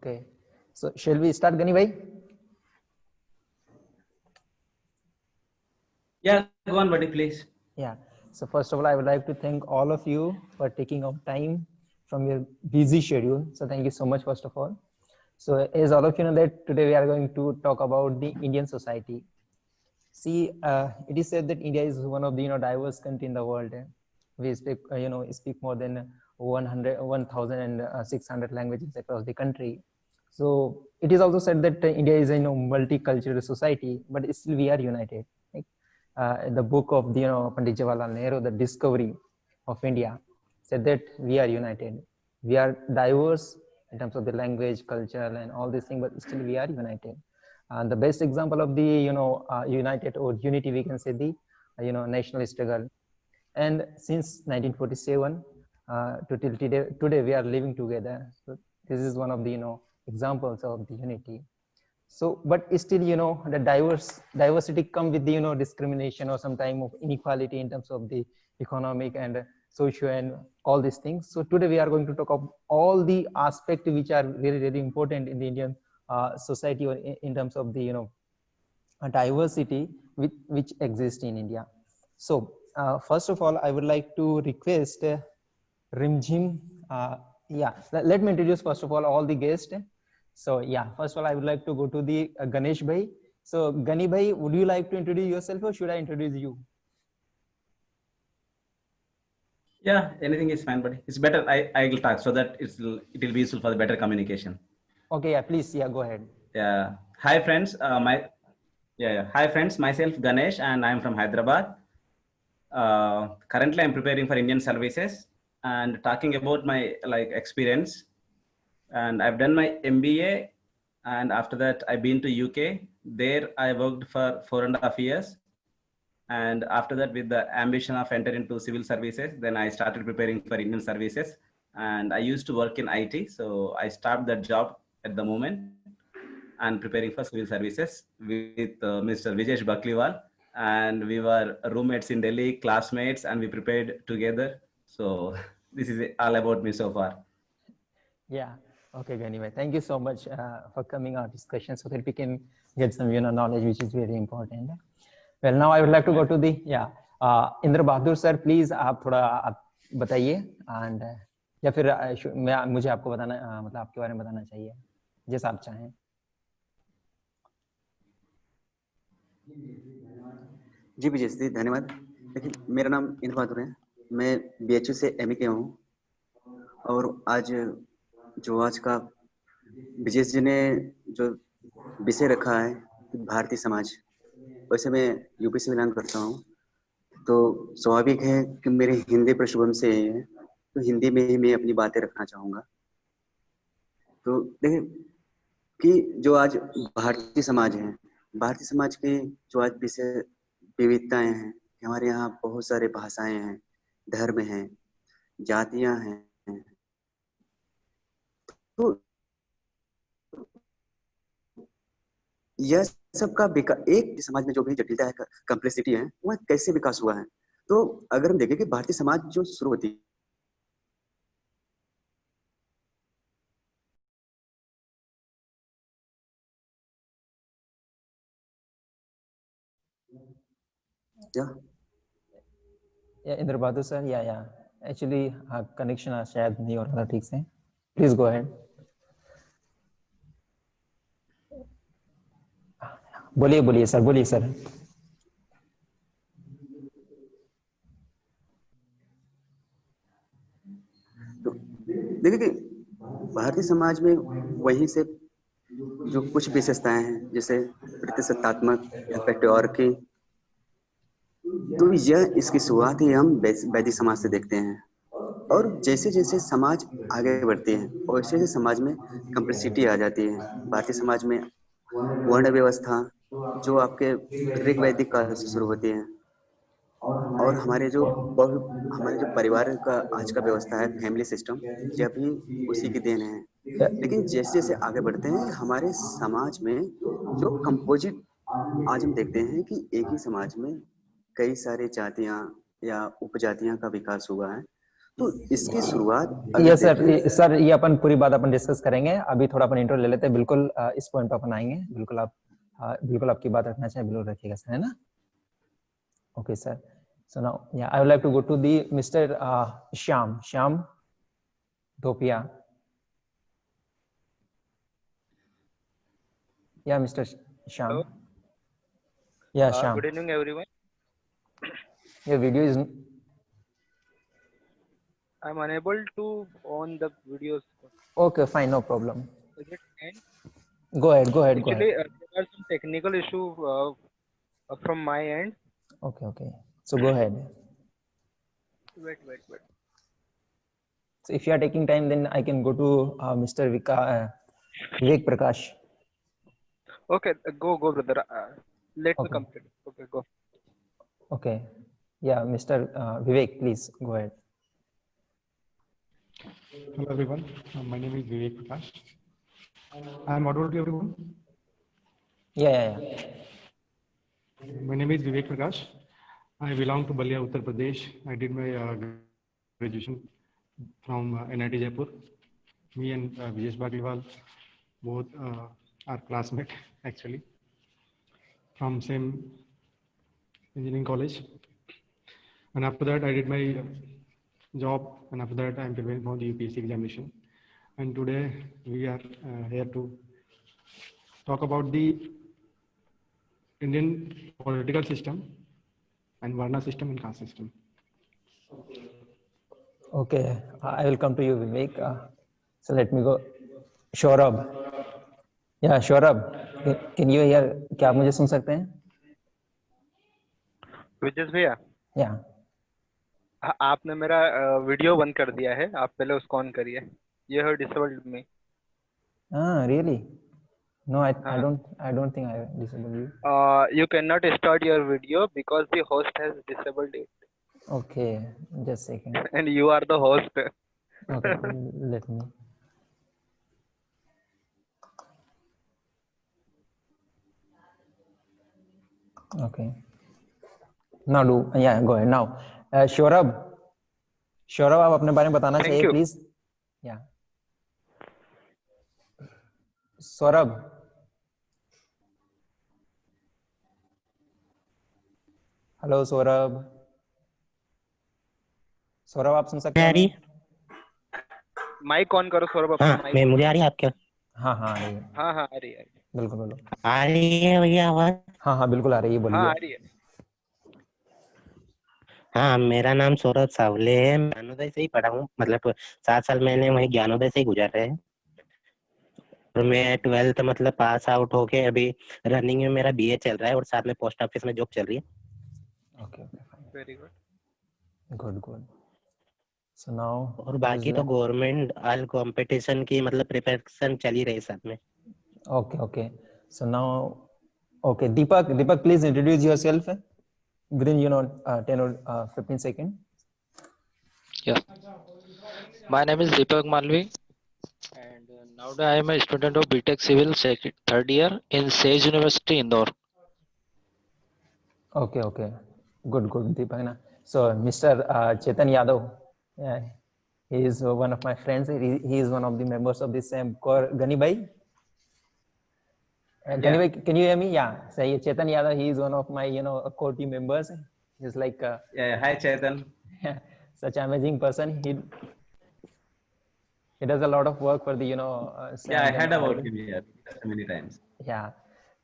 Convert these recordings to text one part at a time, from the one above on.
Okay. So shall we start, Gani bhai? Yeah, go on, buddy, please. Yeah. So first of all, I would like to thank all of you for taking out time from your busy schedule. So thank you so much, first of all. So as all of you know that today we are going to talk about the Indian society. See, it is said that India is one of the diverse country in the world. We speak speak more than 1,600 languages across the country. So it is also said that India is a multicultural society, but still we are united. Like, the book of the Pandit Jawaharlal Nehru, The Discovery of India, said that we are united. We are diverse in terms of the language, culture, and all these things, but still we are united. And the best example of the united or unity, we can say the national struggle. And since 1947 to till today we are living together. So this is one of the examples of the unity. So but still the diversity come with the discrimination or some time of inequality in terms of the economic and social and all these things. So today we are going to talk about all the aspects which are very, very important in the Indian society, or in terms of the diversity which exists in India. So first of all, I would like to request Rimjim. Yeah, let me introduce first of all the guests. So yeah, first of all, I would like to go to the Ganesh bhai. So Gani bhai, would you like to introduce yourself or should I introduce you? Yeah, anything is fine, buddy. It's better I will talk so that it will be useful for the better communication. Okay, yeah, please, yeah, go ahead. Yeah. Hi friends. Hi friends. Myself Ganesh, and I'm from Hyderabad. Currently, I'm preparing for Indian services and talking about my experience. And I've done my MBA, and after that, I've been to UK. There, I worked for 4.5 years. And after that, with the ambition of entering into civil services, then I started preparing for Indian services. And I used to work in IT, so I stopped that job at the moment and preparing for civil services with Mr. Vijesh Bakliwal. And we were roommates in Delhi, classmates, and we prepared together. So this is all about me so far. Yeah. Okay, Gani bhai. Thank you so much for coming our discussion so that we can get some knowledge, which is very important. Well, now I would like to go to the Indra Bahadur sir. Please आप थोड़ा आप बताइए and या फिर मुझे आपको बताना मतलब आपके बारे में बताना चाहिए जैसा आप चाहें. जी विजय जी धन्यवाद. देखिए मेरा नाम इंद्र बहादुर है. मैं बीएचयू से एमए किया हूँ और आज का विजय जी ने जो विषय रखा है भारतीय समाज, वैसे मैं यूपी से बिलोंग करता हूँ तो स्वाभाविक है कि मेरे हिंदी पृष्ठभूमि से है तो हिंदी में ही मैं अपनी बातें रखना चाहूँगा. तो देखिए कि जो आज भारतीय समाज है, भारतीय समाज के जो आज विषय विविधताएं हैं, हमारे यहाँ बहुत सारे भाषाएं हैं, धर्म हैं, जातियां हैं. तो यह सबका एक समाज में जो भी जटिलता है, कॉम्प्लेक्सिटी है, वह कैसे विकास हुआ है. तो अगर हम देखें कि भारतीय समाज जो शुरू होती इंद्र बहादुर सर, या एक्चुअली कनेक्शन शायद नहीं हो रहा था ठीक से. Please go ahead. बोलिए सर, बोलिए सर. तो देखिए कि भारतीय समाज में वहीं से जो कुछ विशेषताएं हैं जैसे प्रतिशतात्मक पैट्रियार्की, तो यह इसकी शुरुआत ही हम वैदिक समाज से देखते हैं. और जैसे जैसे समाज आगे बढ़ती है वैसे वैसे समाज में कॉम्प्लेक्सिटी आ जाती है. भारतीय समाज में वर्ण व्यवस्था जो आपके ऋग वैदिक काल से शुरू होती है और हमारे जो परिवार का आज का व्यवस्था है, फैमिली सिस्टम, यह भी उसी की देन है. लेकिन जैसे जैसे आगे बढ़ते हैं हमारे समाज में जो कंपोजिट आज हम देखते हैं कि एक ही समाज में कई सारे जातियां या उपजातियां का विकास हुआ है. तो इसकी शुरुआत अगर यस सर, देखें सर ये अपन पूरी बात अपन डिस्कस करेंगे, अभी थोड़ा अपन इंट्रो ले लेते हैं। बिल्कुल इस पॉइंट पर अपन आएंगे। बिल्कुल आप बिल्कुल आपकी बात रखना चाहिए, बिल्कुल रखिएगा सर, है ना? Okay sir, so now yeah I would like to go to the mister Shyam Dhopia. Yeah mister Shyam, Hello. या Shyam, Good evening, everyone. your video is I'm unable to on the videos. okay, fine, no problem. Is it fine? Go ahead, go ahead, go Actually, ahead. there are some technical issue from my end. Okay, so go ahead. Wait. So if you are taking time, then I can go to Mr. Vivek Prakash. Okay, go, brother. Let me Okay. complete. Okay, go. Okay, yeah, Mr. Vivek, please go ahead. Hello everyone, my name is Vivek Prakash. I am audible to everyone. Yeah. My name is Vivek Prakash. I belong to Balia, Uttar Pradesh. I did my graduation from NIT Jaipur. Me and Vijesh Bagliwal both are classmates actually from same engineering college. And after that I did my job, and after that I am preparing for the UPSC examination. And today we are here to talk about the Indian political system and Varna system and caste system. Okay, I will come to you, Vivek. So let me go. Shorab. Yeah, Shorab. Can you hear? क्या आप मुझे सुन सकते हैं? विजेश भैया, Yeah. आपने मेरा video बंद कर दिया है, आप पहले उसको ऑन करिए। You have disabled me. Really? No, I हाँ। don't think I disabled you. You cannot start your video because the host has disabled it, Okay, just a second. and you are the host. Okay, let me. Okay. Now go ahead now. Shorab, आप अपने बारे में बताना Thank चाहिए, you. Please. Yeah. Saurabh. Hello Saurabh. आप सुन सकते हैं? Mic on करो सौरभ अपना। हाँ, मैं मुझे आ रही है आपके? हाँ आ रही है. हाँ आ रही है। बिल्कुल बोलो. आ रही है भैया आवाज? हाँ बिल्कुल आ रही है, बोलिए. हाँ आ रही है। हाँ, मेरा नाम सौरभ सावले है। मैं ज्ञानोदय से ही पढ़ा हूँ, मतलब 7 साल मैंने वही ज्ञानोदय से ही गुजारे हैं। और मैं 12th मतलब पास आउट होके अभी रनिंग में मेरा बीए चल रहा है और साथ में पोस्ट ऑफिस में जॉब चल रही है। Okay fine. Very good. So now और बाकी तो गवर्नमेंट ऑल कंपटीशन की मतलब प्रिपरेशन चल ही रही है साथ में। Okay. So now okay, Deepak please introduce yourself within 10 or 15 seconds. Yes, my name is Deepak Malvi, and nowadays I am a student of BTech Civil third year in Sage University, Indore. Okay. Good, Deepak. Na. So, Mr. Chetan Yadav, he is one of my friends. He is one of the members of this same core. Gani bhai? Gani bhai, can you hear me? Yeah. So, Chetan Yadav, he is one of my, core team members. He's like... Hi, Chetan. Such an amazing person. He does a lot of work for the, I heard about him here many times. Yeah.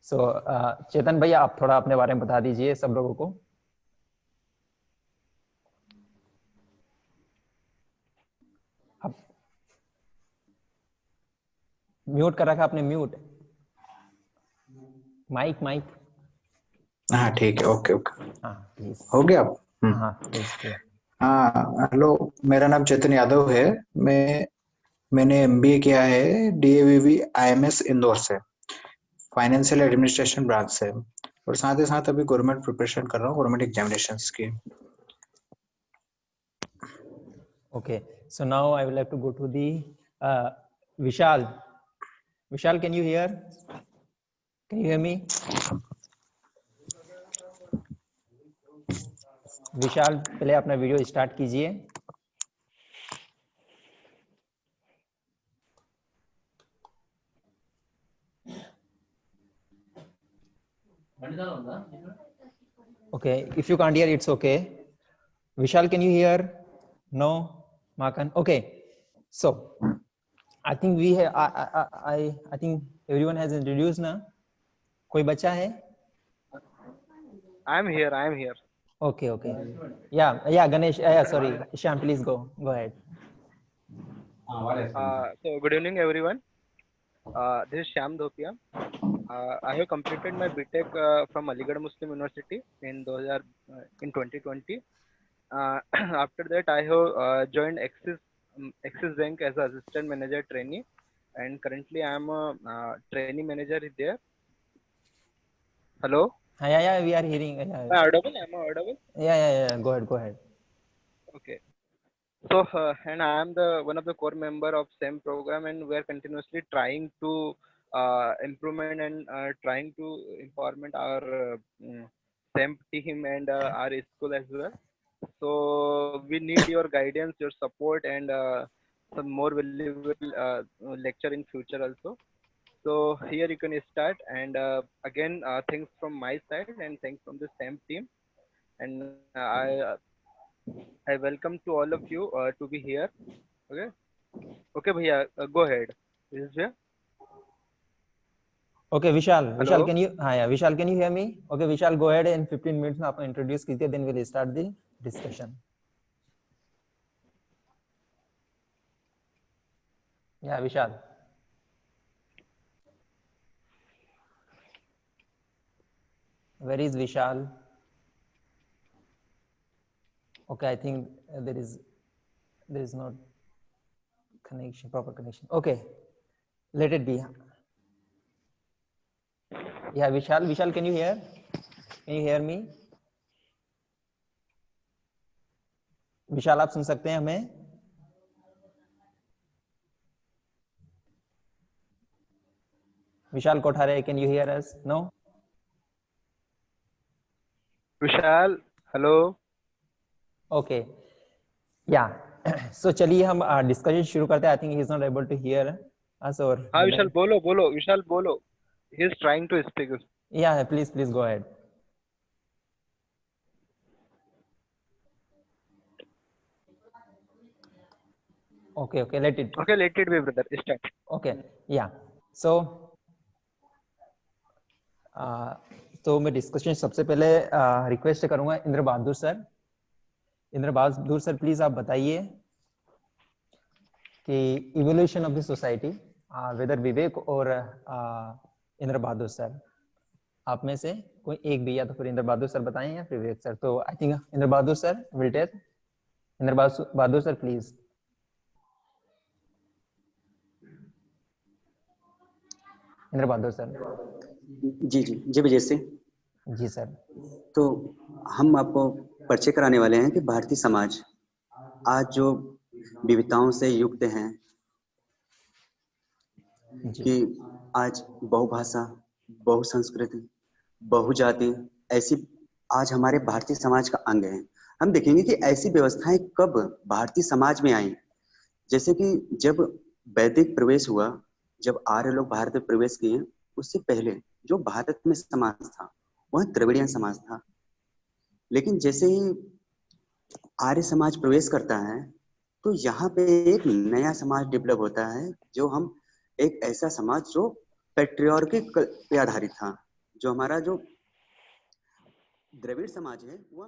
So, चेतन भैया आप थोड़ा अपने बारे में बता दीजिए सब लोगों को. आप म्यूट कर रखा आपने, म्यूट माइक. हाँ ठीक है, ओके. हाँ प्लीज. हो गया. हाँ प्लीज. हाँ हेलो, मेरा नाम चेतन यादव है. मैंने एमबीए किया है डीएवीवी आईएमएस इंदौर से, फाइनेंशियल एडमिनिस्ट्रेशन ब्रांच से, और साथ ही साथ अभी गवर्नमेंट प्रिपरेशन कर रहा हूँ, गवर्नमेंट एग्जामिनेशंस की. Okay, so now I would like to go to the Vishal. Vishal, can you hear? Can you hear me? विशाल, पहले अपना वीडियो स्टार्ट कीजिए. Okay, if you can't hear, it's okay. Vishal, can you hear? No? Makan? Okay. So, I think we have, I think everyone has introduced now. कोई बचा है? I am here. Okay, okay. Yeah, Ganesh, sorry. Shyam, please go ahead. So good evening, everyone. This is Shyam Dhopia. I have completed my BTech from Aligarh Muslim University in 2020. After that, I have joined Axis Bank as an assistant manager trainee, and currently I am a trainee manager there. Hello. Yeah, we are hearing. Am I audible? Yeah. Go ahead. Okay. So, and I am the one of the core member of SAM program, and we are continuously trying to improvement and trying to empowerment our SAM team and our school as well. So we need your guidance, your support, and some more valuable lecture in future also. So here you can start, and again, thanks from my side and thanks from the SAM team, and I welcome to all of you to be here. Okay, bhaiya, go ahead. This is here. Okay, Vishal, Hello? can you? Yeah, Vishal, can you hear me? Okay, Vishal, go ahead. In 15 minutes, में आपको introduce कीजिए, then we'll start the discussion. Yeah, Vishal. Where is Vishal? Okay, I think there is not proper connection. Okay, let it be. Yeah, Vishal, can you hear? Can you hear me? विशाल, आप सुन सकते हैं हमें? विशाल Kothare, can you hear us? No? Vishal, hello. Okay. Yeah. So चलिए हम discussion शुरू करते हैं. I think he is not able to hear us or. हाँ विशाल बोलो. विशाल बोलो. He is trying to speak. Yeah, please go ahead. Okay, let it. Okay, let it be, brother. Start. Okay, yeah. So तो मैं discussion सबसे पहले request करूंगा Indra Bahadur sir, please आप बताइए कि evolution of the society, whether Vivek और इंद्र बहादुर सर, आप में से कोई एक भी, या तो फिर इंद्र बहादुर सर बताएं या फिर विवेक सर. तो I think Indra Bahadur sir will take. Indra Bahadur sir please. Indra Bahadur sir. Ji Vijay Singh ji sir. तो हम आपको परिचय कराने वाले हैं कि भारतीय समाज आज जो विविधताओं से युक्त हैं, कि आज बहुभाषा, बहुसंस्कृति, बहुजाति ऐसी आज हमारे भारतीय समाज का अंग है. हम देखेंगे कि ऐसी व्यवस्थाएं कब भारतीय समाज में आई. जैसे कि जब वैदिक प्रवेश हुआ, जब आर्य लोग भारत में प्रवेश किए, उससे पहले जो भारत में समाज था वह द्रविड़ियन समाज था. लेकिन जैसे ही आर्य समाज प्रवेश करता है तो यहाँ पे एक नया समाज डेवलप होता है, जो हम एक ऐसा समाज जो पैट्रियार्की पे आधारित था. जो हमारा जो द्रविड़ समाज है वह